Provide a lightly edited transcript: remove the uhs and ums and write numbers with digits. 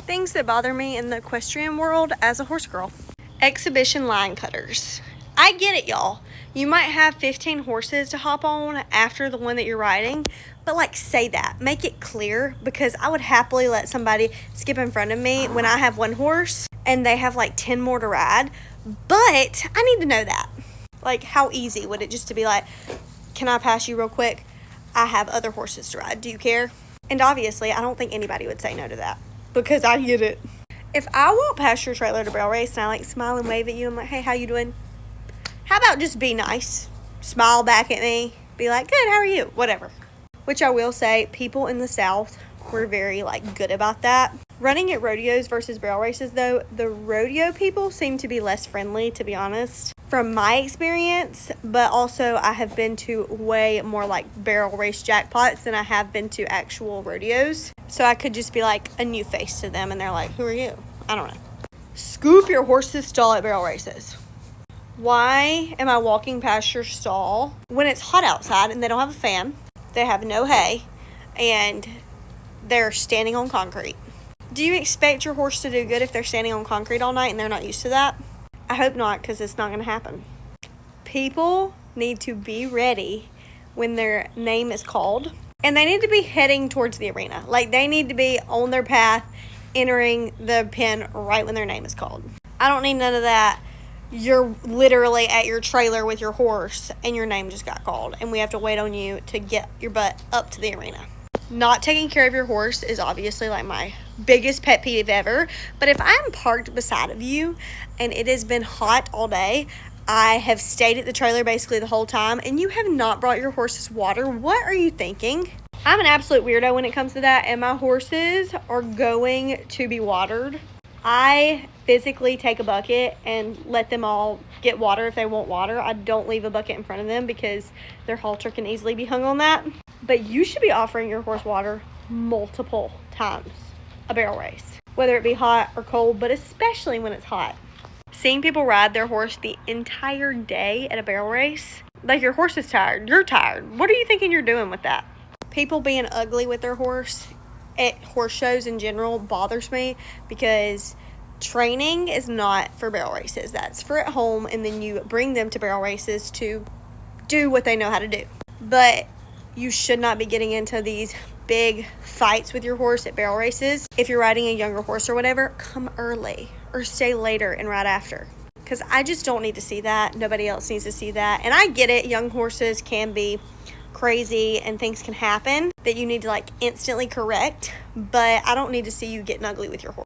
Things that bother me in the equestrian world as a horse girl. Exhibition line cutters. I get it, y'all. You might have 15 horses to hop on after the one that you're riding, but like say that. Make it clear, because I would happily let somebody skip in front of me when I have one horse and they have like 10 more to ride. But I need to know that. Like, how easy would it just to be like, can I pass you real quick? I have other horses to ride. Do you care? And obviously, I don't think anybody would say no to that, because I get it. If I walk past your trailer to barrel race and I like smile and wave at you, I'm like, hey, how you doing? How about just be nice? Smile back at me. Be like, good, how are you? Whatever. Which I will say, people in the South were very like good about that. Running at rodeos versus barrel races though, the rodeo people seem to be less friendly, to be honest, from my experience. But also I have been to way more like barrel race jackpots than I have been to actual rodeos. So I could just be like a new face to them and they're like, who are you? I don't know. Scoop your horse's stall at barrel races. Why am I walking past your stall when it's hot outside and they don't have a fan, they have no hay, and they're standing on concrete? Do you expect your horse to do good if they're standing on concrete all night and they're not used to that? I hope not, because it's not going to happen. People need to be ready when their name is called, and they need to be heading towards the arena. Like, they need to be on their path, entering the pen right when their name is called. I don't need none of that. You're literally at your trailer with your horse and your name just got called and we have to wait on you to get your butt up to the arena. Not taking care of your horse is obviously like my biggest pet peeve ever. But if I'm parked beside of you and it has been hot all day, I have stayed at the trailer basically the whole time, and you have not brought your horses water, what are you thinking? I'm an absolute weirdo when it comes to that, and my horses are going to be watered. I physically take a bucket and let them all get water if they want water. I don't leave a bucket in front of them because their halter can easily be hung on that. But you should be offering your horse water multiple times a barrel race, whether it be hot or cold, but especially when it's hot. Seeing people ride their horse the entire day at a barrel race, like your horse is tired, you're tired. What are you thinking you're doing with that? People being ugly with their horse at horse shows in general bothers me, because training is not for barrel races. That's for at home, and then you bring them to barrel races to do what they know how to do. But you should not be getting into these big fights with your horse at barrel races. If you're riding a younger horse or whatever, come early or stay later and ride after, because I just don't need to see that. Nobody else needs to see that. And I get it, young horses can be crazy and things can happen that you need to like instantly correct, but I don't need to see you getting ugly with your horse.